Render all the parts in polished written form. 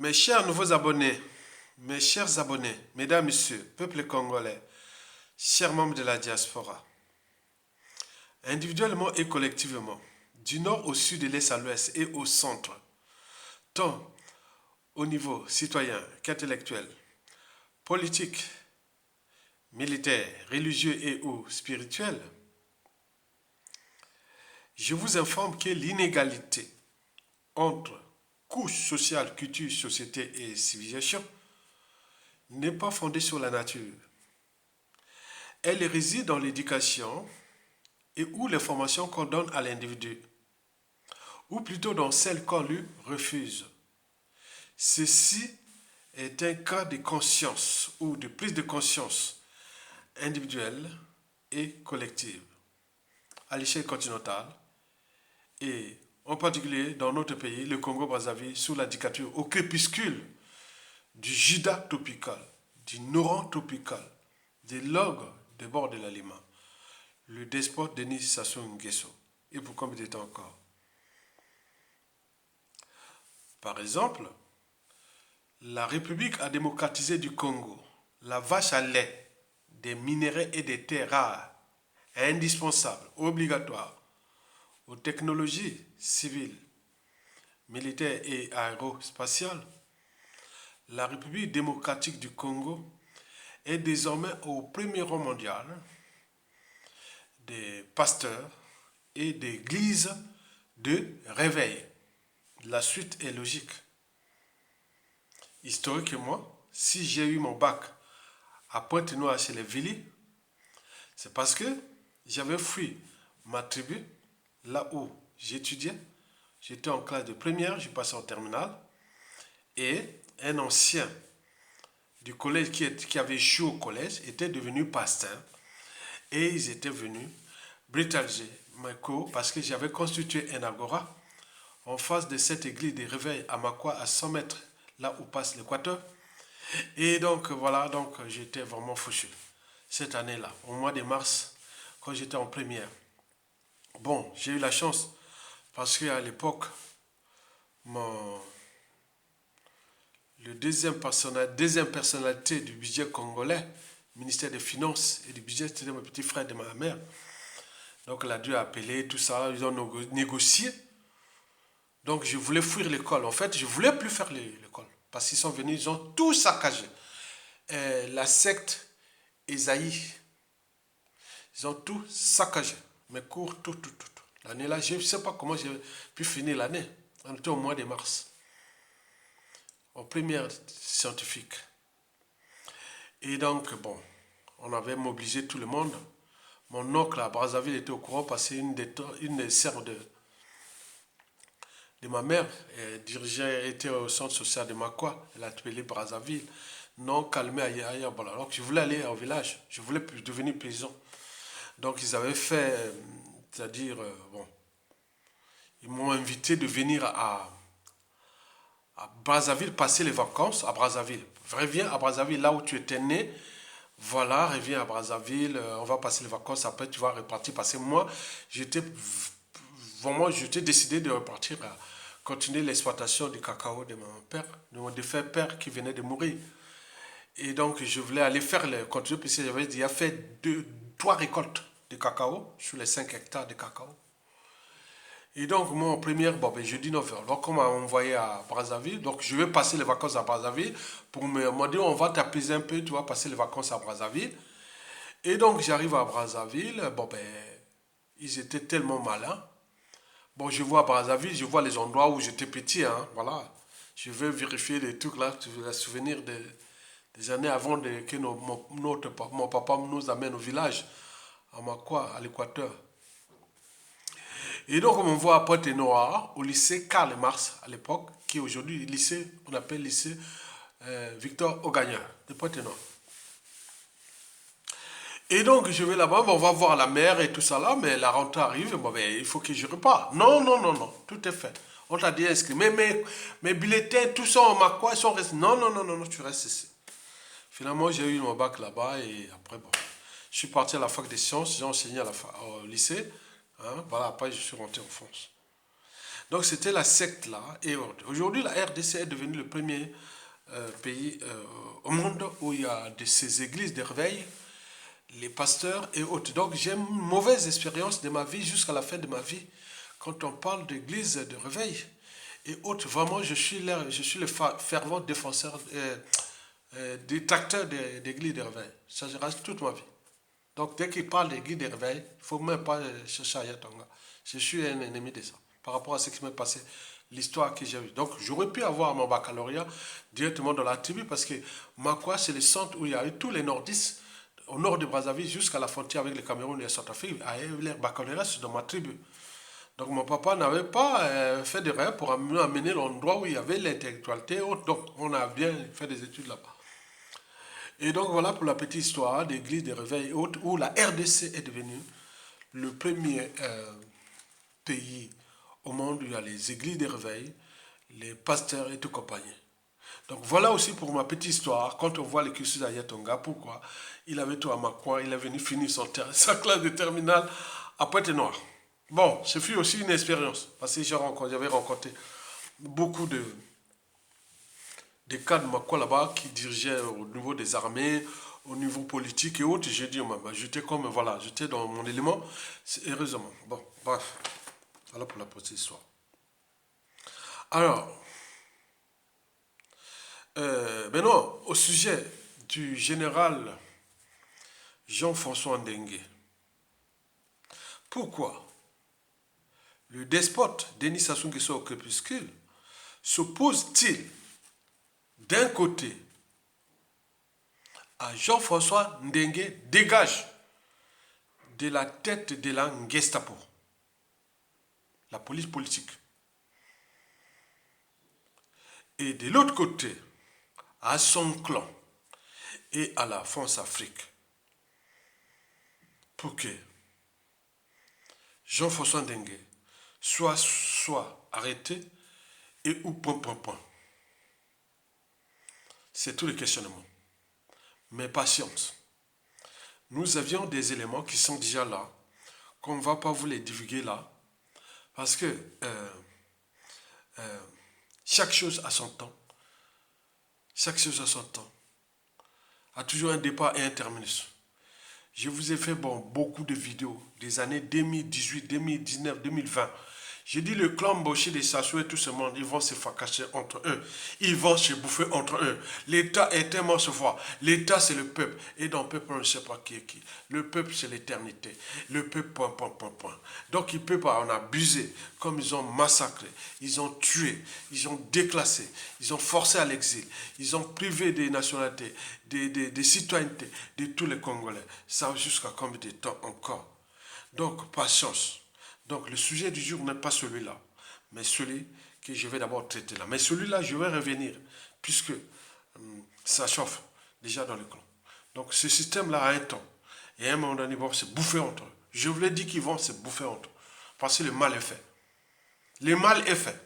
Mes chers nouveaux abonnés, mes chers abonnés, mesdames, messieurs, peuple congolais, chers membres de la diaspora, individuellement et collectivement, du nord au sud, de l'est à l'ouest et au centre, tant au niveau citoyen qu'intellectuel, politique, militaire, religieux et ou spirituel, je vous informe que l'inégalité entre couches sociales, culture, société et civilisation n'est pas fondée sur la nature. Elle réside dans l'éducation et ou les formations qu'on donne à l'individu, ou plutôt dans celles qu'on lui refuse. Ceci est un cas de conscience ou de prise de conscience individuelle et collective à l'échelle continentale et en particulier dans notre pays, le Congo-Brazzaville, sous la dictature au crépuscule du Juda tropical, du Noran tropical, des logs des bords de la Lima, le despote Denis Sassou Nguesso. Et pour combien de temps encore? Par exemple, la République a démocratisé du Congo, la vache à lait, des minéraux et des terres rares, indispensables, obligatoires, aux technologies civiles, militaires et aérospatiales. La République démocratique du Congo est désormais au premier rang mondial des pasteurs et d'églises de réveil. La suite est logique. Historiquement, si j'ai eu mon bac à Pointe-Noire chez les Vili, c'est parce que j'avais fui ma tribu, là où j'étudiais. J'étais en classe de première, je passais en terminale, et un ancien du collège qui avait échoué au collège était devenu pasteur, et ils étaient venus brutaliser mes cours parce que j'avais constitué un agora en face de cette église de réveil à Makwa, à 100 mètres, là où passe l'équateur. Et donc voilà, donc j'étais vraiment fouchu cette année-là, au mois de mars, quand j'étais en première. Bon, j'ai eu la chance parce qu'à l'époque, le deuxième personnalité du budget congolais, ministère des Finances et du budget, c'était mon petit frère de ma mère. Donc elle a dû appeler, tout ça, ils ont négocié. Donc je voulais fuir l'école. En fait, je ne voulais plus faire l'école. Parce qu'ils sont venus, ils ont tout saccagé. La secte Esaïe, ils ont tout saccagé. Mes cours, tout. L'année-là, je ne sais pas comment j'ai pu finir l'année. On était au mois de mars. En première scientifique. Et donc, bon, on avait mobilisé tout le monde. Mon oncle à Brazzaville était au courant parce qu'une des sœurs de ma mère était au centre social de Makwa. Elle a appelé Brazzaville. Non, calmé ailleurs. Voilà. Donc, je voulais aller au village. Je voulais devenir paysan. Donc, ils avaient fait, c'est-à-dire, bon, ils m'ont invité de venir à Brazzaville, passer les vacances à Brazzaville. Reviens à Brazzaville, là où tu étais né. Voilà, reviens à Brazzaville, on va passer les vacances, après tu vas repartir. Parce que moi, j'étais décidé de repartir à continuer l'exploitation du cacao de mon père, de mon défunt père qui venait de mourir. Et donc, je voulais aller continuer, puisque j'avais déjà fait 3 récoltes de cacao sur les 5 hectares de cacao. Et donc, moi, en première, bon, ben, je dis 9 heures. Donc, on m'a envoyé à Brazzaville. Donc, je vais passer les vacances à Brazzaville pour me dire, on va t'apaiser un peu, tu vas passer les vacances à Brazzaville. Et donc, j'arrive à Brazzaville. Bon, ben, ils étaient tellement malins. Bon, je vois Brazzaville, je vois les endroits où j'étais petit, hein, voilà. Je vais vérifier les trucs là, les souvenirs des années avant que mon papa nous amène au village, à Makwa, à l'Équateur. Et donc, on me voit à Pointe-Noire, au lycée Karl Marx à l'époque, qui est aujourd'hui lycée, on appelle lycée Victor Ogagna, de Pointe-Noire. Et donc, je vais là-bas, on va voir la mer et tout ça là, mais la rentrée arrive, bon, ben, il faut que je reparte. Non, tout est fait. On t'a dit inscrit. Mais mes bulletins, tout ça, on m'a quoi, ils sont restés. Non, tu restes ici. Finalement, j'ai eu mon bac là-bas et après, bon, je suis parti à la fac des sciences, j'ai enseigné au lycée. Hein, voilà, après, je suis rentré en France. Donc c'était la secte là. Et aujourd'hui, la RDC est devenue le premier pays au monde où il y a ces églises de réveil, les pasteurs et autres. Donc j'ai une mauvaise expérience de ma vie jusqu'à la fin de ma vie quand on parle d'église de réveil et autres. Vraiment, je suis le fervent défenseur, détracteur d'église de réveil. Ça reste toute ma vie. Donc dès qu'il parle d'église de réveil, il ne faut même pas chercher à Yatonga. Je suis un ennemi de ça par rapport à ce qui m'est passé, l'histoire que j'ai vue. Donc j'aurais pu avoir mon baccalauréat directement dans la tribu parce que Makwa, c'est le centre où il y a eu tous les nordistes au nord de Brazzaville jusqu'à la frontière avec le Cameroun et la Centrafrique, avaient leur baccalauréat dans ma tribu. Donc mon papa n'avait pas fait de rêve pour amener l'endroit où il y avait l'intellectualité. Donc on a bien fait des études là-bas. Et donc voilà pour la petite histoire d'église de réveil où la RDC est devenue le premier pays au monde où il y a les églises de réveil, les pasteurs et tout compagnie. Donc voilà aussi pour ma petite histoire, quand on voit le cursus à Yatonga, pourquoi il avait tout à Makwa, il est venu finir sa classe de terminale à Pointe-Noire. Bon, ce fut aussi une expérience, parce que j'avais rencontré beaucoup de cas de Makwa là-bas qui dirigeaient au niveau des armées, au niveau politique et autres. J'ai dit, j'étais comme, voilà, j'étais dans mon élément, heureusement. Bon, bref, voilà pour la petite histoire. Alors, maintenant, au sujet du général Jean-François Ndengue, pourquoi le despote Denis Sassou Nguesso au crépuscule s'oppose-t-il d'un côté à Jean-François Ndengue dégage de la tête de la Gestapo, la police politique, et de l'autre côté à son clan et à la France-Afrique pour que Jean-François Ndengue soit arrêté et ou point. C'est tout le questionnement. Mais patience. Nous avions des éléments qui sont déjà là, qu'on ne va pas vous les divulguer là, parce que chaque chose a son temps. Chaque chose a son temps. A toujours un départ et un terminus. Je vous ai fait beaucoup de vidéos des années 2018, 2019, 2020. J'ai dit le clan Mboshi de Sassou et tout ce monde, ils vont se fracasser entre eux. Ils vont se bouffer entre eux. L'État est tellement se voir. L'État, c'est le peuple. Et dans le peuple, on ne sait pas qui est qui. Le peuple, c'est l'éternité. Le peuple, point. Donc, ils ne peuvent pas en abuser. Comme ils ont massacré, ils ont tué, ils ont déclassé, ils ont forcé à l'exil, ils ont privé des nationalités, des citoyennetés de tous les Congolais. Ça jusqu'à combien de temps encore? Donc, patience. Donc, le sujet du jour n'est pas celui-là, mais celui que je vais d'abord traiter là. Mais celui-là, je vais revenir, puisque ça chauffe déjà dans le clan. Donc, ce système-là a un temps. Et à un moment donné, ils vont se bouffer entre eux. Je vous l'ai dit qu'ils vont se bouffer entre eux. Parce que le mal est fait. Le mal est fait.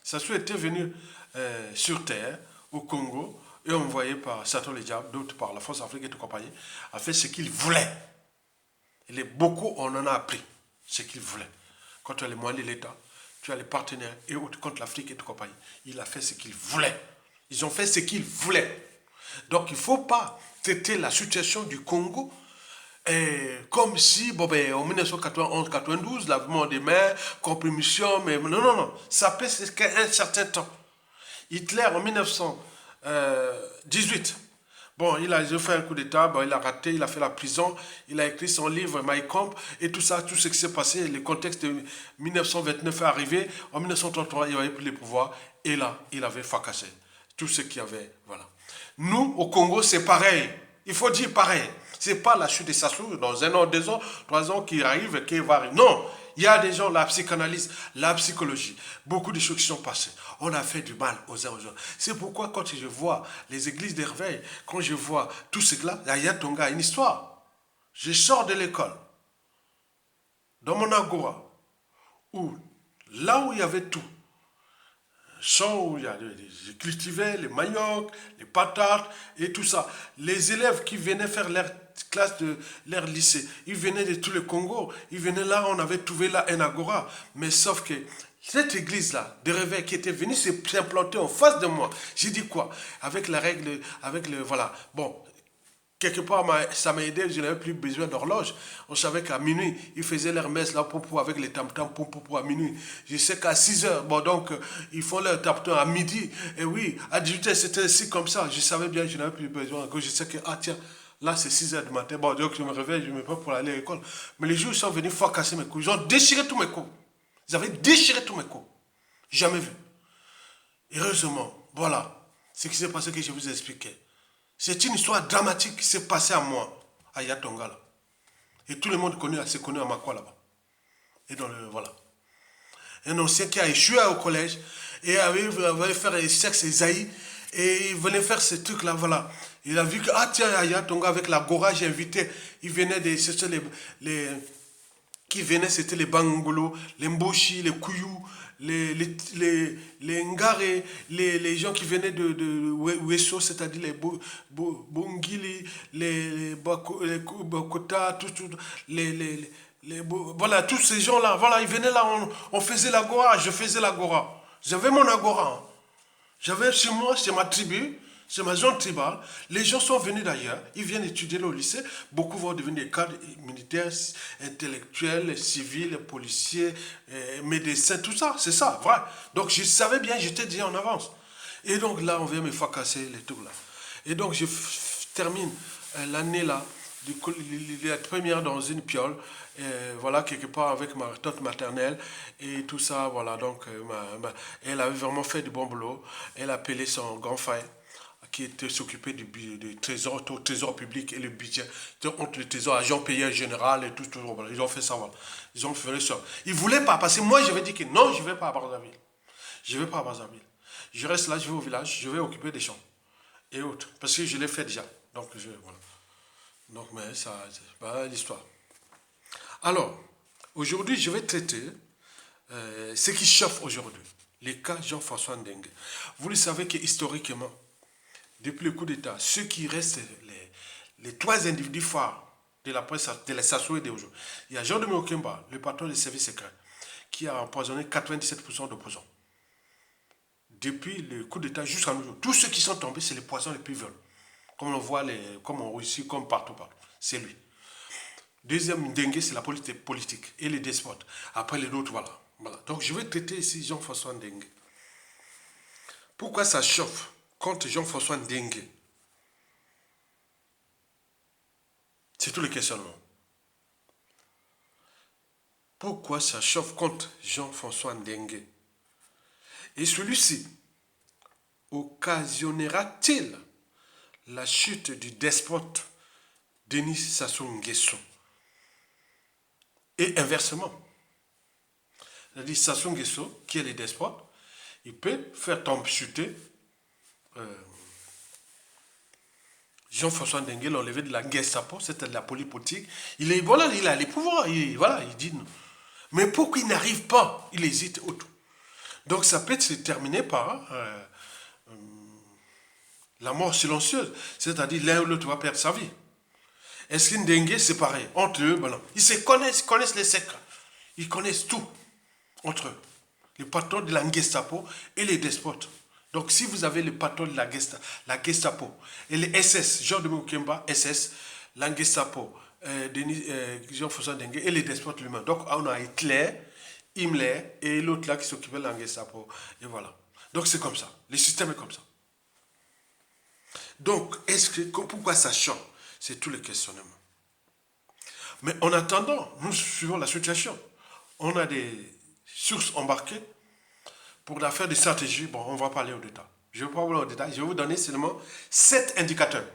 Sassou était venu sur terre, au Congo, et envoyé par Satan le diable, d'autres par la France Afrique et tout compagnie, a fait ce qu'il voulait. Et beaucoup, on en a appris ce qu'il voulait. Quand tu as les moyens de l'État, tu as les partenaires et autres contre l'Afrique et tout compagnie. Il a fait ce qu'il voulait. Ils ont fait ce qu'ils voulaient. Donc il ne faut pas traiter la situation du Congo comme si, en 1991-92, lavement des mains, compromission, mais non. Ça peut un certain temps. Hitler, en 1918, il a fait un coup d'État, il a raté, il a fait la prison, il a écrit son livre My Camp et tout ça, tout ce qui s'est passé, le contexte de 1929 est arrivé, en 1933, il avait pris le pouvoir et là, il avait fracassé tout ce qu'il y avait, voilà. Nous, au Congo, c'est pareil, il faut dire pareil, c'est pas la chute de Sassou dans 1 an, 2 ans, 3 ans qui arrive, qui va arriver, non. Il y a des gens, la psychanalyse, la psychologie, beaucoup de choses qui sont passées. On a fait du mal aux uns aux autres. C'est pourquoi quand je vois les églises des réveils, quand je vois tout ce-là, il y a Tonga, une histoire. Je sors de l'école, dans mon agora, là où il y avait tout, champ où je cultivais les maniocs, les patates et tout ça. Les élèves qui venaient faire leur classe de leur lycée, ils venaient de tout le Congo. Ils venaient là, on avait trouvé là un agora. Mais sauf que Cette église-là, de réveil, qui était venue s'implanter en face de moi, j'ai dit quoi? Avec la règle, avec le... Voilà. Bon, quelque part, ça m'a aidé, je n'avais plus besoin d'horloge. On savait qu'à minuit, ils faisaient leur messe là, pour avec les tam-tams, pour à minuit. Je sais qu'à 6 heures, bon donc, ils font leur tam-tam à midi. Et oui, à 18 heures, c'était ainsi comme ça. Je savais bien, je n'avais plus besoin. Je sais que, ah tiens, là c'est 6 heures du matin. Bon, donc je me réveille, je me prends pour aller à l'école. Mais les jours, ils sont venus casser mes coups. Ils ont déchiré tous mes coups. Ils avaient déchiré tous mes coups. Jamais vu. Heureusement, voilà, ce qui s'est passé que je vous ai expliqué. C'est une histoire dramatique qui s'est passée à moi, à Yatonga là. Et tout le monde s'est connu à Makwa là-bas. Et dans le, voilà. Un ancien qui a échoué au collège et avait faire les sexe et zaï et il venait faire ce truc là, voilà. Il a vu que, ah tiens, à Yatonga avec la Gora, j'ai invité, il venait de, c'était qui venaient, c'était les Bangolo, les Mboshi, les Kouyou, les Ngare, les gens qui venaient de Weso, c'est-à-dire les Bongili, les Bakota, voilà, tous ces gens-là, voilà, ils venaient là, on faisait l'agora, je faisais l'agora. J'avais mon agora. Hein. J'avais chez moi, chez ma tribu, c'est ma zone tribale. Les gens sont venus d'ailleurs, ils viennent étudier au lycée. Beaucoup vont devenir des cadres militaires, intellectuels, civils, policiers, médecins, tout ça. C'est ça, vrai. Donc je savais bien, j'étais déjà en avance. Et donc là, on vient me faire casser les trucs là. Et donc je termine l'année là, la première dans une piole, voilà, quelque part avec ma tante maternelle et tout ça, voilà, donc elle avait vraiment fait du bon boulot. Elle a appelé son grand frère qui était s'occuper du trésor, au trésor public et le budget, entre le trésor, agent payé général et tout, voilà. Ils ont fait ça, voilà. Ils ont fait ça. Ils ne voulaient pas, parce que moi, j'avais dit que non, je ne vais pas à Brazzaville. Je ne vais pas à Brazzaville. Je reste là, je vais au village, je vais occuper des champs et autres, parce que je l'ai fait déjà. Donc, voilà. Donc, mais ça, c'est pas l'histoire. Alors, aujourd'hui, je vais traiter ce qui chauffe aujourd'hui, les cas Jean-François Ndengue. Vous le savez que historiquement, depuis le coup d'État, ceux qui restent, les trois individus phares de la presse, de la Sassou et d'aujourd'hui, il y a Jean-Denis Okemba, le patron des services secrets, qui a empoisonné 97% d'opposants. Depuis le coup d'État jusqu'à nous, tous ceux qui sont tombés, c'est les poisons les plus violents. Comme on voit, comme en Russie, comme partout. C'est lui. Deuxième Ndengue, c'est la politique et les despotes. Après les autres, voilà. Donc je vais traiter ici Jean-François Ndengue. Pourquoi ça chauffe contre Jean-François Ndengue? C'est tout le questionnement. Pourquoi ça chauffe contre Jean-François Ndengue? Et celui-ci occasionnera-t-il la chute du despote Denis Sassou Nguesso? Et inversement, c'est-à-dire Sassou Nguesso, qui est le despote, il peut faire tomber, chuter Jean-François Ndengue, l'enlevé de la Gestapo, c'était de la politique. Voilà, il a les pouvoirs, voilà, il dit non. Mais pourquoi il n'arrive pas? Il hésite autour. Donc ça peut se terminer par la mort silencieuse, c'est-à-dire l'un ou l'autre va perdre sa vie. Est-ce qu'une dengue, c'est pareil? Entre eux, voilà. Ils se connaissent les secrets. Ils connaissent tout entre eux. Les patrons de la Gestapo et les despotes. Donc si vous avez les patrons de la Gestapo et les SS, Jean-Denis Okemba, SS, la Gestapo, Jean-François Ndengue et les despotes lui-même. Donc on a Hitler, Himmler et l'autre là qui s'occupait de la Gestapo. Et voilà. Donc c'est comme ça. Le système est comme ça. Donc, pourquoi ça change? C'est tout le questionnement. Mais en attendant, nous suivons la situation. On a des sources embarquées pour faire des stratégies. Bon, on va parler au détail. Je ne vais pas vous parler au détail. Je vais vous donner seulement 7 indicateurs.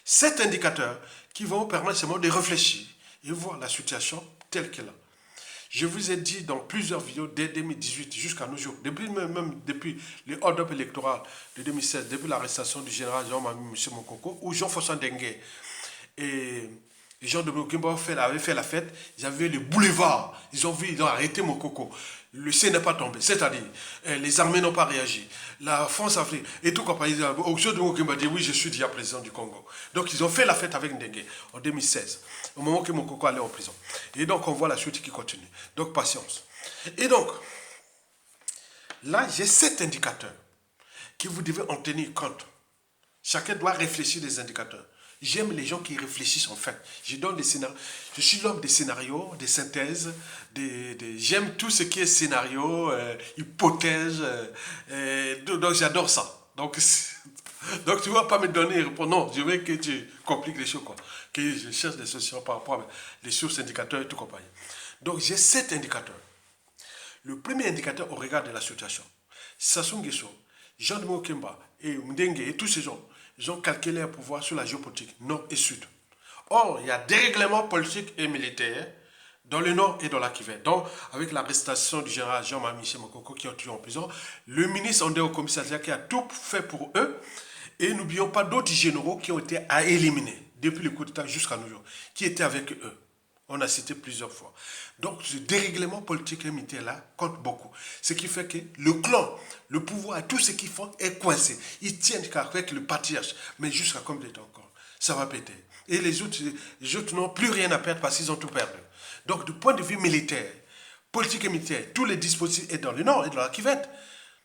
7 indicateurs qui vont vous permettre seulement de réfléchir et voir la situation telle qu'elle est. Je vous ai dit dans plusieurs vidéos dès 2018 jusqu'à nos jours, même depuis le hold-up électoral de 2016, depuis l'arrestation du général Jean-Mami M. Mokoko, où Jean-François Ndengue et Jean-Denis Okemba avaient fait la fête, ils avaient le boulevard, ils ont arrêté Mokoko. Le C n'est pas tombé, c'est-à-dire les armées n'ont pas réagi, la France Afrique et tout comme Jean-Denis Okemba dit oui, je suis déjà président du Congo. Donc ils ont fait la fête avec Ndengue en 2016, au moment que Mokoko allait en prison. Et donc on voit la suite qui continue. Donc patience. Et donc, Là, j'ai 7 indicateurs que vous devez en tenir compte. Chacun doit réfléchir des indicateurs. J'aime les gens qui réfléchissent en fait. Je donne des scénarios. Je suis l'homme des scénarios, des synthèses. J'aime tout ce qui est scénario, hypothèse. Donc j'adore ça. Donc tu ne vas pas me donner réponse. Non, je veux que tu compliques les choses. Quoi. Que je cherche des solutions par rapport aux sources, indicateurs et tout compagnie. Donc j'ai 7 indicateurs. Le premier indicateur au regard de la situation. Sassou Nguesso, Jean de Mokemba et Mdengue et tous ces gens, ils ont calculé un pouvoir sur la géopolitique nord et sud. Or, il y a des règlements politiques et militaires dans le nord et dans la Kivu. Donc, avec l'arrestation du général Jean-Marie Michel Mokoko qui ont tué en prison, le ministre André au commissariat qui a tout fait pour eux, et n'oublions pas d'autres généraux qui ont été à éliminer depuis le coup d'État jusqu'à nos jours, qui étaient avec eux. On a cité plusieurs fois. Donc, ce dérèglement politique et militaire-là compte beaucoup. Ce qui fait que le clan, le pouvoir, tout ce qu'ils font est coincé. Ils tiennent qu'avec le patriarche, mais jusqu'à combien de temps encore? Ça va péter. Et les autres n'ont plus rien à perdre parce qu'ils ont tout perdu. Donc, du point de vue militaire, politique et militaire, tous les dispositifs sont dans le nord et dans la Kivette.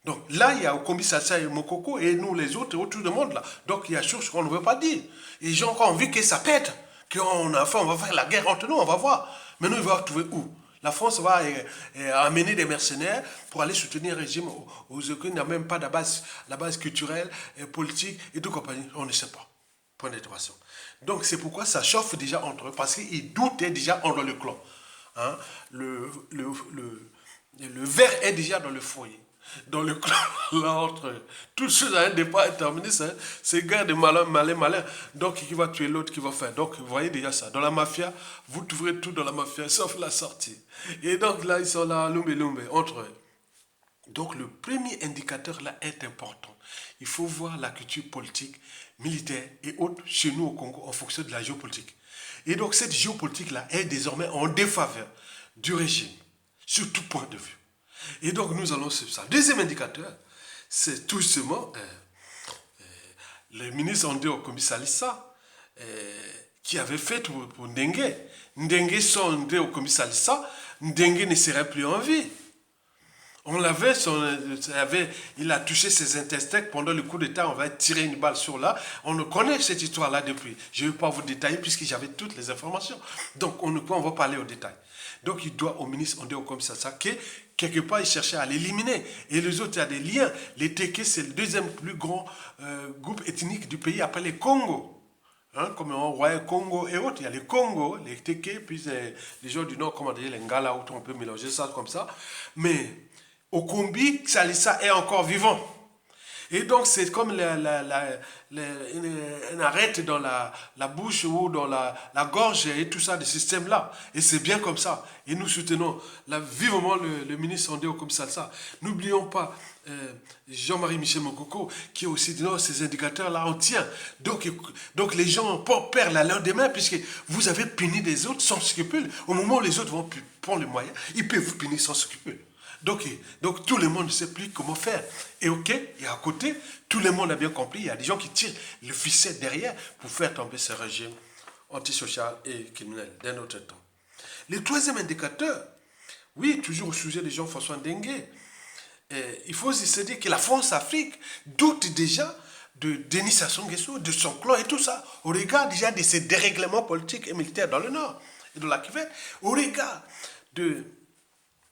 Donc là, il y a Okombi Sassa et Mokoko et nous les autres et tout le monde là. Donc il y a des choses qu'on ne veut pas dire. Et les gens ont envie que ça pète. On va faire la guerre entre nous, on va voir. Mais nous, il va trouver où? La France va amener des mercenaires pour aller soutenir un régime où il n'y a même pas la base culturelle, et politique et tout compagnie. On ne sait pas. Point d'interrogation. Donc c'est pourquoi ça chauffe déjà entre eux, parce qu'ils doutaient déjà entre le clan. Hein? Le verre est déjà dans le foyer. Dans le clan, là, entre toutes choses à un départ terminé, c'est guerre de malin. Donc, qui va tuer l'autre, qui va faire. Donc, vous voyez déjà ça. Dans la mafia, vous trouverez tout dans la mafia, sauf la sortie. Et donc, là, ils sont là, lumbe, entre eux. Donc, le premier indicateur, là, est important. Il faut voir la culture politique, militaire et autres chez nous au Congo en fonction de la géopolitique. Et donc, cette géopolitique-là est désormais en défaveur du régime, sur tout point de vue. Et donc, nous allons suivre ça. Deuxième indicateur, c'est tout simplement le ministre André Okomi-Salissa qui avait fait pour Ndengue. Ndengue sans André Okomi-Salissa, Ndengue ne serait plus en vie. On l'avait, il a touché ses intestins pendant le coup d'État, on va tirer une balle sur là. On ne connaît cette histoire-là depuis. Je ne vais pas vous détailler puisque j'avais toutes les informations. Donc, on va parler au détail. Donc, il doit au ministre André Okomi-Salissa que quelque part, il cherchait à l'éliminer. Et les autres, il y a des liens. Les Téké, c'est le deuxième plus grand groupe ethnique du pays après les Congo. Hein, comme on voit Congo et autres, il y a les Congo, les Téké, puis les gens du Nord, comment dire, les Ngala, on peut mélanger ça comme ça. Mais Okombi Salissa est encore vivant. Et donc, c'est comme une arête dans la bouche ou dans la gorge et tout ça, des systèmes-là. Et c'est bien comme ça. Et nous soutenons vivement le ministre André Okomi-Salissa. N'oublions pas Jean-Marie Michel Mokoko, qui aussi dit non, ces indicateurs-là, on tient. Donc les gens perdent la lendemain, puisque vous avez puni des autres sans scrupule. Au moment où les autres vont prendre les moyens, ils peuvent vous punir sans scrupule. Donc tout le monde ne sait plus comment faire. Et et à côté, tout le monde a bien compris, il y a des gens qui tirent le ficelle derrière pour faire tomber ce régime antisocial et criminel d'un autre temps. Le troisième indicateur, oui, toujours au sujet de Jean-François Ndengue, il faut se dire que la France-Afrique doute déjà de Denis Sassou Nguesso, de son clan et tout ça, au regard déjà de ces dérèglements politiques et militaires dans le Nord et dans la Kivu, au regard de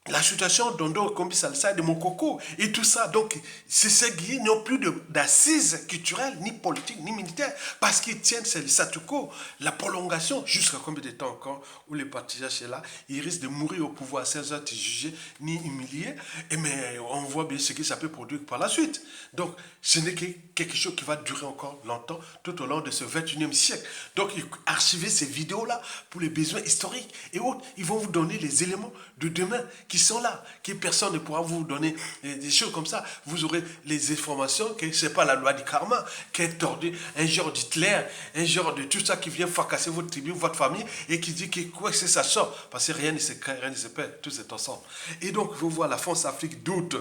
la situation d'André Okomi-Salissa, de Mokoko et tout ça. Donc, ces guillemets n'ont plus d'assises culturelles, ni politiques, ni militaires, parce qu'ils tiennent, c'est le statu quo, la prolongation, jusqu'à combien de temps encore, où les patriarches sont là, ils risquent de mourir au pouvoir sans être jugés, ni humiliés, mais on voit bien ce que ça peut produire par la suite. Donc, ce n'est que quelque chose qui va durer encore longtemps, tout au long de ce 21e siècle. Donc, archivez ces vidéos-là pour les besoins historiques et autres. Ils vont vous donner les éléments de demain qui sont là, que personne ne pourra vous donner des choses comme ça. Vous aurez les informations que ce n'est pas la loi du karma, qui est tordue, un genre d'Hitler, un genre de tout ça qui vient fracasser votre tribu, votre famille, et qui dit que quoi que ça sort, parce que rien ne se crée, rien ne se perd, tout est ensemble. Et donc, vous voyez, la France-Afrique doute.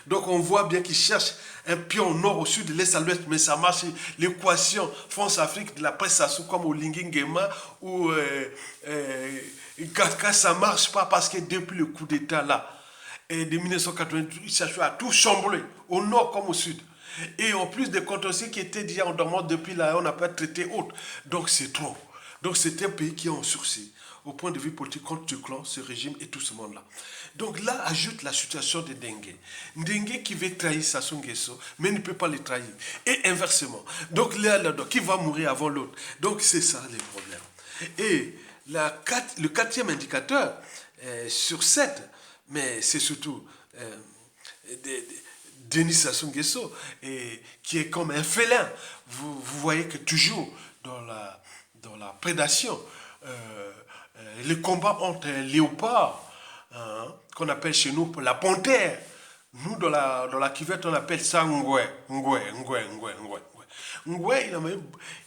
Donc on voit bien qu'ils cherchent un pion nord au sud, de l'est à l'ouest, mais ça marche. L'équation France-Afrique de la presse Sassou comme au Lingingema ou Kaka, ça ne marche pas parce que depuis le coup d'État là, Et de 1988, il cherchait à tout chambouler, au nord comme au sud. Et en plus des contentieux qui étaient déjà en dormance depuis là, on n'a pas traité autre. Donc c'est trop. Donc c'est un pays qui est en sursis au point de vue politique contre ce clan, ce régime et tout ce monde-là. Donc là, ajoute la situation de Dengue. Dengue qui veut trahir Sassou Nguesso, mais ne peut pas le trahir. Et inversement. Donc là, qui va mourir avant l'autre. Donc c'est ça les problèmes. Et le quatrième indicateur, sur 7, mais c'est surtout Denis Sassou Nguesso, qui est comme un félin. Vous voyez que toujours dans la prédation, les combats entre un léopard, hein, qu'on appelle chez nous la panthère. Nous, dans la cuvette, on appelle ça Ngwe. Ngwe,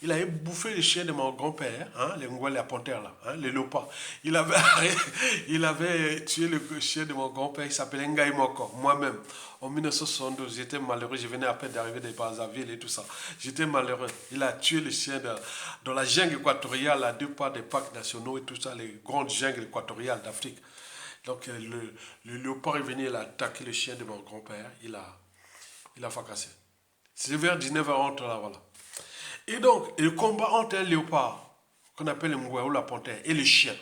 il avait bouffé les chiens de mon grand-père, hein, les Ngwe, la panthère, là, hein, les léopards. Il avait tué le chien de mon grand-père, il s'appelait Ngaï Moko, moi-même. En 1972, j'étais malheureux, je venais à peine d'arriver des Brazzaville et tout ça. J'étais malheureux. Il a tué le chien dans la jungle équatoriale, à 2 pas des parcs nationaux et tout ça, les grandes jungles équatoriales d'Afrique. Donc le léopard est venu, il a attaqué le chien de mon grand-père, il a fracassé. C'est vers 19h entre là, voilà. Et donc, le combat entre un léopard, qu'on appelle le mouais ou la panthère, et le chien,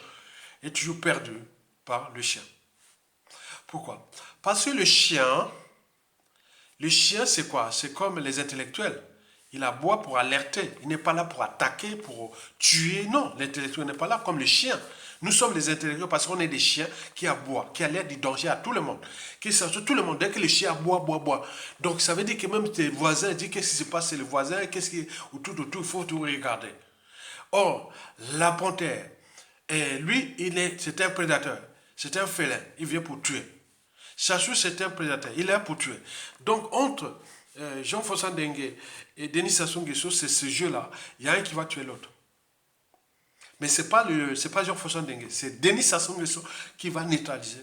est toujours perdu par le chien. Pourquoi? Parce que le chien c'est quoi? C'est comme les intellectuels. Il aboie pour alerter. Il n'est pas là pour attaquer, pour tuer. Non, l'intellectuel n'est pas là comme le chien. Nous sommes les intellectuels parce qu'on est des chiens qui aboient, qui alertent du danger à tout le monde. Qui cherchent tout le monde. Dès que le chien aboie. Donc ça veut dire que même tes voisins disent qu'est-ce qui se passe, c'est le voisin, qu'est-ce qui autour, il faut tout regarder. Or, la panthère, lui, c'est un prédateur, c'est un félin, il vient pour tuer. Sassou, c'est un prédateur, il est là pour tuer. Donc, entre Jean-François Dengue et Denis Sassou Nguesso, c'est ce jeu-là. Il y a un qui va tuer l'autre. Mais ce n'est pas Jean-François Dengue, c'est Denis Sassou Nguesso qui va neutraliser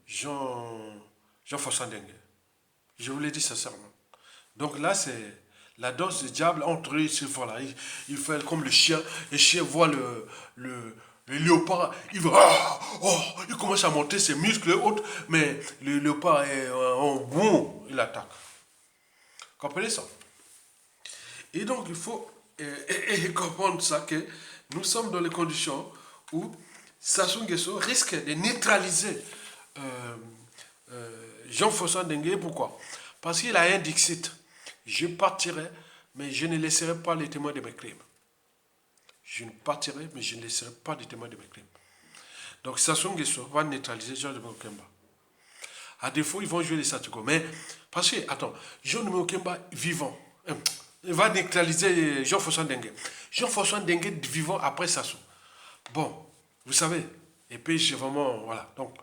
Jean-François Dengue. Je vous l'ai dit sincèrement. Donc là, c'est la danse du diable entre eux. Voilà, il fait comme le chien voit le léopard, il commence à monter ses muscles et autres, mais le léopard est en boum, il attaque. Comprenez ça? Et donc il faut comprendre ça, que nous sommes dans les conditions où Sassou Nguesso risque de neutraliser Jean-François Dengue. Pourquoi? Parce qu'il a un dixit. Je partirai, mais je ne laisserai pas les témoins de mes crimes. Je ne partirai, mais je ne laisserai pas les témoins de mes crimes. Donc Sassou Nguesso va neutraliser Georges Okemba. À défaut, ils vont jouer les Satuko. Mais, parce que, attends, Georges Okemba vivant, il va neutraliser Jean-François Dengue. Jean-François Dengue vivant après Sassou. Bon, vous savez, et puis c'est vraiment, voilà. Donc,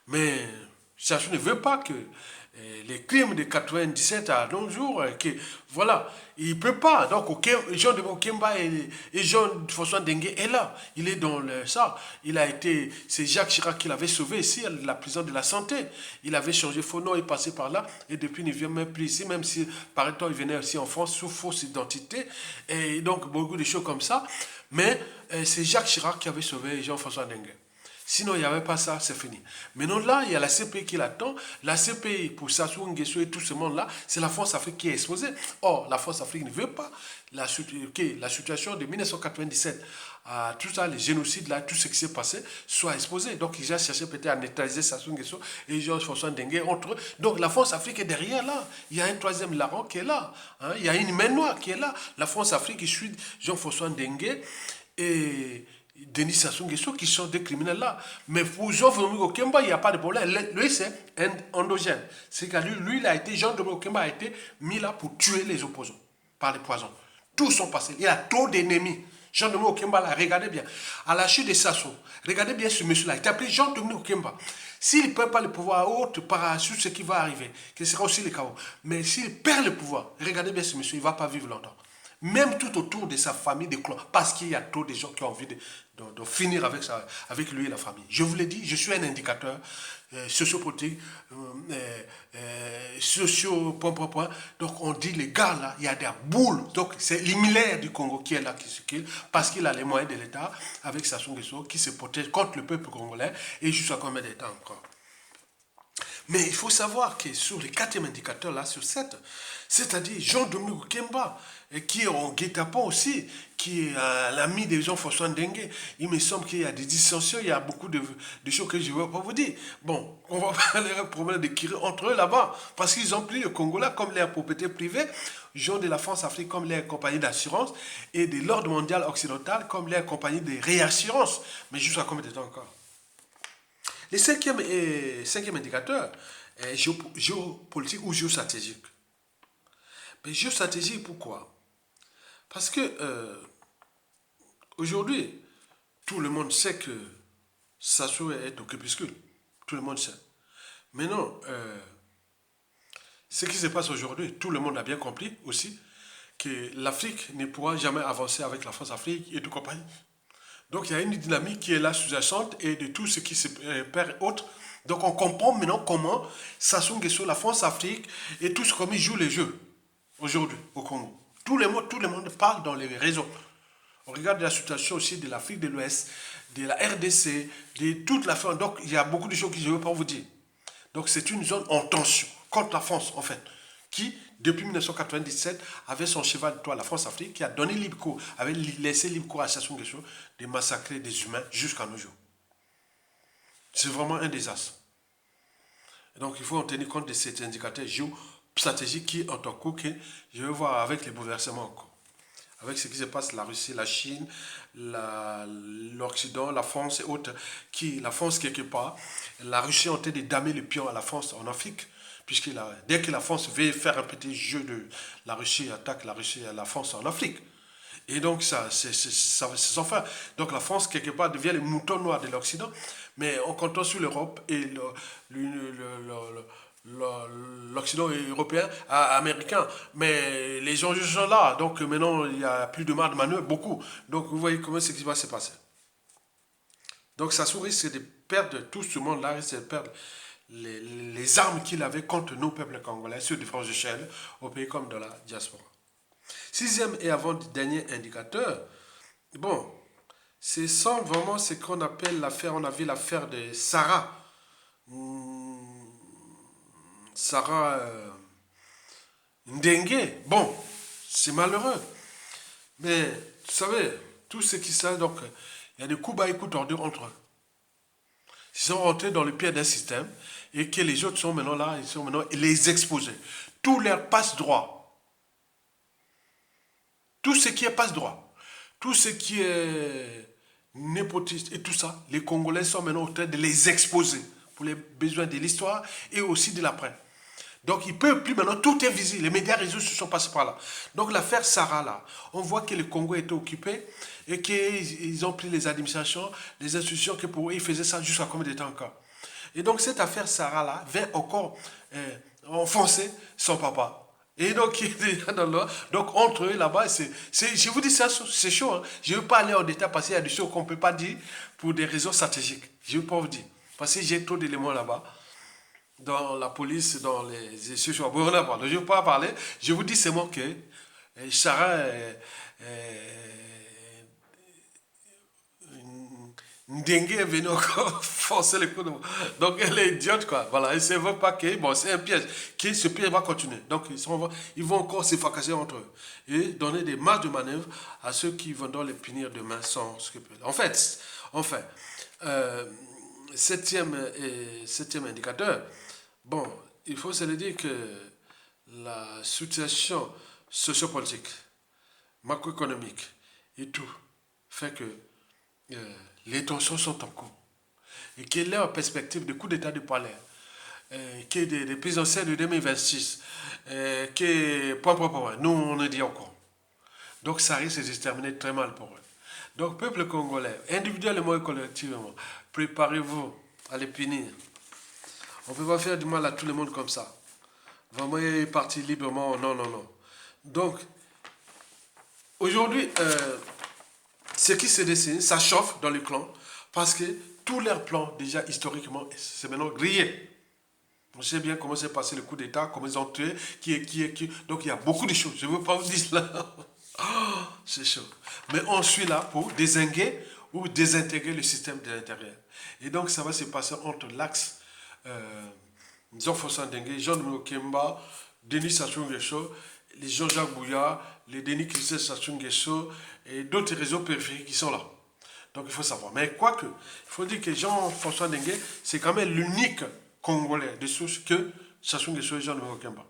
mais Sassou ne veut pas que les crimes de 97 à nos jours, voilà, il ne peut pas. Donc, Jean de Okemba et Jean-François Dengue est là. Il est dans ça. C'est Jacques Chirac qui l'avait sauvé ici, à la prison de la santé. Il avait changé faux nom et passé par là. Et depuis, il ne vient même plus ici, même si, par exemple, il venait aussi en France sous fausse identité. Et donc, beaucoup de choses comme ça. Mais c'est Jacques Chirac qui avait sauvé Jean-François Dengue. Sinon, il n'y avait pas ça, c'est fini. Maintenant, là, il y a la CPI qui l'attend. La CPI, pour Sassou Nguesso et tout ce monde-là, c'est la France-Afrique qui est exposée. Or, la France-Afrique ne veut pas la situation de 1997, tout ça, les génocides, là, tout ce qui s'est passé, soit exposé. Donc, ils ont cherché peut-être à neutraliser Sassou Nguesso et Jean-François Dengue entre eux. Donc, la France-Afrique est derrière là. Il y a un troisième larron qui est là. Hein? Il y a une main noire qui est là. La France-Afrique qui suit Jean-François Dengue et Denis Sassou Nguesso qui sont des criminels là. Mais pour Jean-François Okemba, il n'y a pas de problème. Lui, c'est endogène. C'est que lui, Jean-François Okemba a été mis là pour tuer les opposants par les poisons. Tous sont passés. Il y a trop d'ennemis. Jean-François Okemba, là, regardez bien. À la chute de Sassou, regardez bien ce monsieur-là. Il est appelé Jean-François Okemba. S'il ne perd pas le pouvoir haute par sur ce qui va arriver, que ce sera aussi le chaos. Mais s'il perd le pouvoir, regardez bien ce monsieur, il ne va pas vivre longtemps. même tout autour de sa famille, de clan, parce qu'il y a trop de gens qui ont envie de finir avec lui et la famille. Je vous l'ai dit, je suis un indicateur sociopolitique, point, point, point. Donc on dit, les gars là, il y a des boules. Donc c'est l'humiliaire du Congo qui est là, qui se kill, parce qu'il a les moyens de l'État, avec Sassou Nguesso, qui se protège contre le peuple congolais, et jusqu'à combien de temps encore. Mais il faut savoir que sur les 4e indicateurs là, sur 7, c'est-à-dire Jean-Dominique Kemba, qui est en guet-apens aussi, qui est l'ami de Jean-François Ndengue, il me semble qu'il y a des dissensions, il y a beaucoup de choses que je ne vais pas vous dire. Bon, on va parler d'un problème de Kiri entre eux là-bas, parce qu'ils ont pris le Congolais comme leur propriété privée, gens de la France-Afrique comme leur compagnie d'assurance, et de l'ordre mondial occidental comme leur compagnie de réassurance. Mais jusqu'à combien de temps encore? Le 5e indicateur est géopolitique ou géostratégique. Mais géostratégique, pourquoi? Parce que aujourd'hui, tout le monde sait que Sassou est au crépuscule. Tout le monde sait. Mais non, ce qui se passe aujourd'hui, tout le monde a bien compris aussi que l'Afrique ne pourra jamais avancer avec la France-Afrique et tout compagnie. Donc il y a une dynamique qui est là sous-jacente et de tout ce qui se perd autre. Donc on comprend maintenant comment Sassou Nguesso, la France-Afrique et tout ce comme ils jouent les jeux aujourd'hui au Congo. Tout le monde parle dans les réseaux. On regarde la situation aussi de l'Afrique de l'Ouest, de la RDC, de toute la France. Donc il y a beaucoup de choses que je ne veux pas vous dire. Donc c'est une zone en tension contre la France en fait, qui depuis 1997 avait son cheval de Troie, la France-Afrique, qui a donné libre cours, avait laissé libre cours à Sassou Nguesso de massacrer des humains jusqu'à nos jours. C'est vraiment un désastre. Et donc il faut en tenir compte de cet indicateur géostratégique qui est en cours, que je vais voir avec les bouleversements encore. Avec ce qui se passe, la Russie, la Chine, l'Occident, la France et autres, la France quelque part, la Russie est en train de damer le pion à la France en Afrique, puisque dès que la France veut faire un petit jeu de la Russie attaque la France en Afrique. Et donc c'est sans fin. Donc la France quelque part devient le mouton noir de l'Occident, mais on compte sur l'Europe et l'Occident européen, américain. Mais les enjeux sont là. Donc maintenant, il n'y a plus de marge de manœuvre, beaucoup. Donc vous voyez comment ce qui va se passer. Donc ça risque de perdre tout ce monde-là, risque de perdre les armes qu'il avait contre nos peuples congolais sur différentes échelles, au pays comme dans la diaspora. 6e et avant-dernier indicateur, bon, c'est sans vraiment ce qu'on appelle l'affaire, on a vu l'affaire de Sarah. Sarah Ndengue. Bon, c'est malheureux. Mais, vous savez, tout ce qui ça, donc, il y a des coups bas et coups tordus entre eux. Ils sont rentrés dans le pied d'un système et que les autres sont maintenant là, ils sont maintenant les exposés. Tout leur passe droit. Tout ce qui est passe droit, tout ce qui est népotiste et tout ça, les Congolais sont maintenant en train de les exposer pour les besoins de l'histoire et aussi de l'après. Donc ils ne peuvent plus maintenant, tout est visible, les médias réseaux se sont passés par là. Donc l'affaire Sarah là, on voit que le Congo était occupé et qu'ils ont pris les administrations, les institutions que pour eux ils faisaient ça jusqu'à combien de temps encore. Et donc cette affaire Sarah là vient encore enfoncer son papa. Et donc, il est déjà dans l'eau. Donc, entre eux, là-bas, je vous dis ça, c'est chaud. Hein. Je ne veux pas aller en détail parce qu'il y a des choses qu'on ne peut pas dire pour des raisons stratégiques. Je ne veux pas vous dire. Parce que j'ai trop d'éléments là-bas. Dans la police, dans les institutions. Bon, je ne veux pas parler. Je vous dis seulement que Sarah Ndengue est venu encore forcer les coups de... Donc elle est idiote quoi. Voilà, elle ne veut pas que... Bon, c'est un piège. Que ce piège va continuer. Donc ils vont encore se fracasser entre eux. Et donner des marges de manœuvre à ceux qui vont les punir demain sans scrupule. En fait, septième indicateur, bon, il faut se le dire que la situation sociopolitique, macroéconomique et tout fait que les tensions sont en cours. Et quelle est leur perspective de coup d'état du palais, qui est des présidentielles de 2026, qui est point, nous on est dit encore. Donc ça risque de se terminer très mal pour eux. Donc peuple congolais, individuellement et collectivement, préparez-vous à les punir. On ne peut pas faire du mal à tout le monde comme ça. Vraiment partir librement, non. Donc, Aujourd'hui, ce qui se dessine, ça chauffe dans les clans parce que tous leurs plans, déjà historiquement, c'est maintenant grillé. On sait bien comment s'est passé le coup d'État, comment ils ont tué, qui est, qui est, qui. Donc il y a beaucoup de choses. Je ne veux pas vous dire là. Oh, c'est chaud. Mais on suit là pour dézinguer ou désintégrer le système de l'intérieur. Et donc ça va se passer entre l'axe Jean François Dengue, Jean-Dominique Kemba, Denis Sassou Nguesso, les Jean-Jacques Bouillard, les Denis Christophe Sassou Nguesso et d'autres réseaux périphériques qui sont là. Donc il faut savoir. Mais quoique, il faut dire que Jean-François Dengue, c'est quand même l'unique Congolais de souche que Sassou Nguesso et Jean-Dominique Kemba.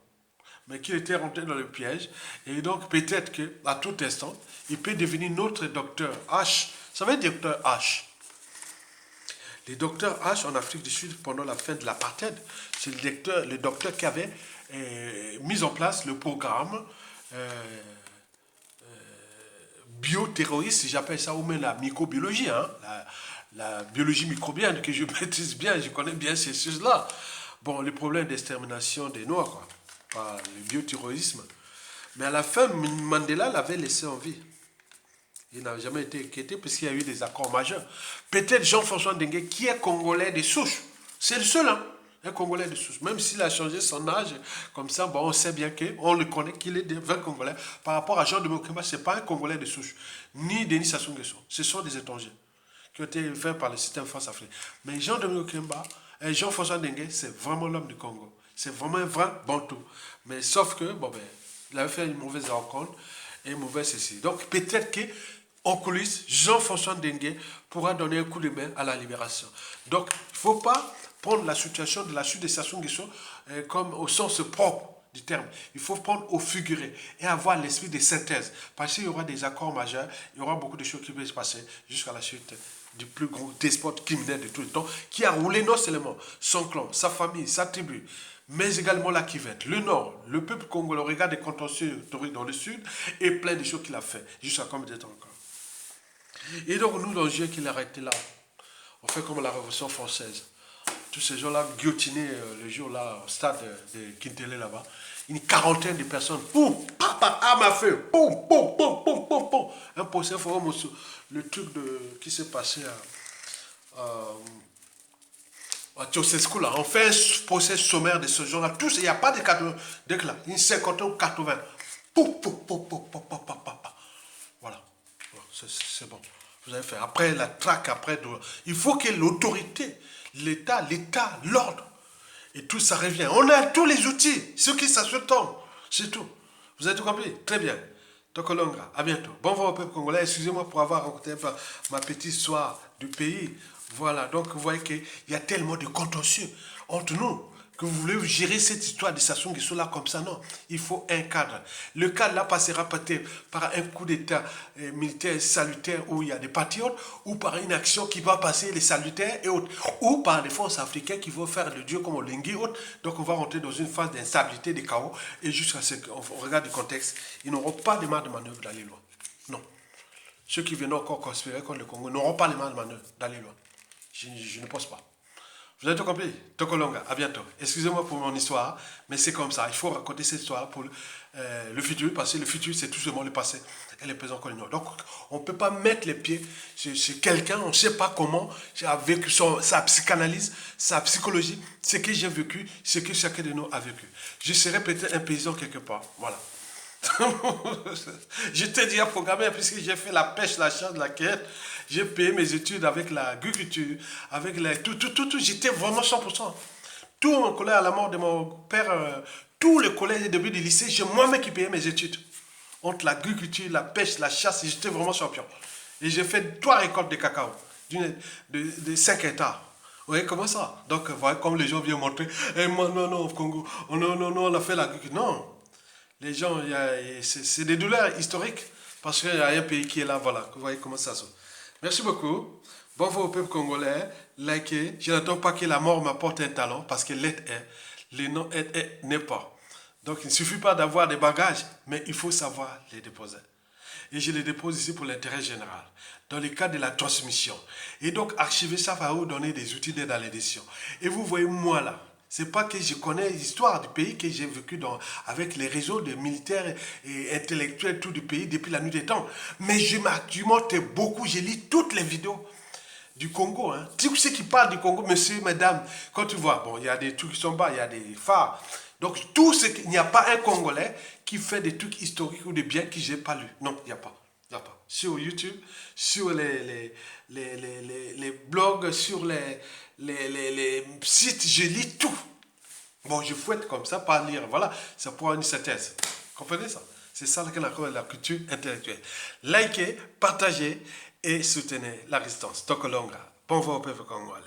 Mais qui était rentré dans le piège. Et donc peut-être qu'à tout instant, il peut devenir notre docteur H. Ça veut dire docteur H. Les docteurs H en Afrique du Sud pendant la fin de l'apartheid, c'est le docteur qui avait mis en place le programme bioterroriste, si j'appelle ça, ou même la microbiologie, hein, la biologie microbienne que je maîtrise bien, je connais bien ces choses-là. Bon, les problèmes d'extermination des Noirs, quoi, pas le bioterrorisme. Mais à la fin, Mandela l'avait laissé en vie. Il n'a jamais été inquiété parce qu'il y a eu des accords majeurs. Peut-être Jean-François Dengue, qui est congolais de souche. C'est le seul, hein, un congolais de souche. Même s'il a changé son âge, comme ça, bon, on sait bien qu'on le connaît, qu'il est vrai congolais. Par rapport à Jean-Dominique Kemba, ce n'est pas un congolais de souche. Ni Denis Sassou Nguesso. Ce sont des étrangers qui ont été faits par le système France-Afrique. Mais Jean-Dominique Kemba et Jean-François Dengue, c'est vraiment l'homme du Congo. C'est vraiment un vrai bantou. Mais sauf que, bon, ben, il avait fait une mauvaise rencontre et une mauvaise ceci. Donc peut-être que en coulisses, Jean-François Dengue pourra donner un coup de main à la libération. Donc, il ne faut pas prendre la situation de la chute de Sassou Nguesso comme au sens propre du terme. Il faut prendre au figuré et avoir l'esprit de synthèse. Parce qu'il y aura des accords majeurs, il y aura beaucoup de choses qui vont se passer jusqu'à la chute du plus gros despote criminel de tout le temps, qui a roulé non seulement son clan, sa famille, sa tribu, mais également la Kivette, le Nord, le peuple congolais, regarde des contentieux dans le Sud, et plein de choses qu'il a fait, jusqu'à comme il était encore. Et donc, nous, dans le jeu qu'il a arrêté là, on fait comme la Révolution française. Tous ces gens-là guillotinés le jour-là, au stade de Kintélé là-bas. Une quarantaine de personnes, poum, papa, arme à feu, poum, poum, poum, poum, poum, poum. Un procès forum, le truc qui s'est passé à Tchosescu là. On fait un procès sommaire de ce genre-là. Tous, il n'y a pas de là. Une 50 ou 80. Poum, poum, poum, poum, poum, poum, poum, poum. Voilà. C'est bon. Vous avez fait. Après la traque, après. Il faut que l'autorité, l'État, l'ordre, et tout ça revient. On a tous les outils. Ceux qui ça se tombe. C'est tout. Vous avez tout compris? Très bien. Tokolonga, à bientôt. Bon vent au peuple congolais. Excusez-moi pour avoir raconté ma petite histoire du pays. Voilà. Donc, vous voyez qu'il y a tellement de contentieux entre nous. Que vous voulez gérer cette histoire de Sassou Nguesso là comme ça, non. Il faut un cadre. Le cadre là passera peut-être par un coup d'état militaire salutaire où il y a des patriotes, ou par une action qui va passer les salutaires et autres, ou par des forces africaines qui vont faire le dieu comme Olengi et autres. Donc on va rentrer dans une phase d'instabilité, de chaos, et jusqu'à ce qu'on regarde le contexte, ils n'auront pas de marge de manœuvre dans les lois. Non. Ceux qui viennent encore conspirer contre le Congo n'auront pas de marge de manœuvre dans les lois. Je ne pense pas. Vous avez tout compris? Tokolonga, à bientôt. Excusez-moi pour mon histoire, mais c'est comme ça. Il faut raconter cette histoire pour le futur, parce que le futur, c'est tout simplement le passé et le présent qu'on ignore. Donc, on ne peut pas mettre les pieds chez quelqu'un, on ne sait pas comment, avec sa psychanalyse, sa psychologie, ce que j'ai vécu, ce que chacun de nous a vécu. Je serai peut-être un paysan quelque part. Voilà. J'étais déjà programmé puisque j'ai fait la pêche, la chasse, la quête. J'ai payé mes études avec l'agriculture, avec tout. J'étais vraiment 100%. Tout mon collège à la mort de mon père, tout le collège et début du lycée, j'ai moi-même qui payais mes études. Entre l'agriculture, la pêche, la chasse, j'étais vraiment champion. Et j'ai fait 3 récoltes de cacao, de 5 hectares. Vous voyez comment ça? Donc, voilà, comme les gens viennent montrer, non, au Congo, non, on a fait l'agriculture. Non. Les gens, c'est des douleurs historiques. Parce qu'il y a un pays qui est là, voilà. Vous voyez comment ça se. Merci beaucoup. Bon vent au peuple congolais. Likez. Je n'attends pas que la mort m'apporte un talon, parce que l'être est. Le non est n'est pas. Donc il ne suffit pas d'avoir des bagages, mais il faut savoir les déposer. Et je les dépose ici pour l'intérêt général, dans le cadre de la transmission. Et donc archiver ça va vous donner des outils d'aide à l'édition. Et vous voyez moi là, C'est pas que je connais l'histoire du pays, que j'ai vécu avec les réseaux de militaires et intellectuels tout du pays depuis la nuit des temps. Mais je m'argumente beaucoup, je lis toutes les vidéos du Congo. Hein. Tous ceux qui parlent du Congo, monsieur, madame, quand tu vois, bon, il y a des trucs qui sont bas, il y a des phares. Donc, il n'y a pas un Congolais qui fait des trucs historiques ou des biens que je n'ai pas lus. Non, il n'y a pas. Il n'y a pas. Sur YouTube, sur les blogs, sur les sites, je lis tout. Bon, je fouette comme ça, pas lire. Voilà, ça pour une synthèse. Comprenez ça? C'est ça qu'on appelle la culture intellectuelle. Likez, partagez et soutenez la résistance. Tokolonga. Bon vent au peuple congolais.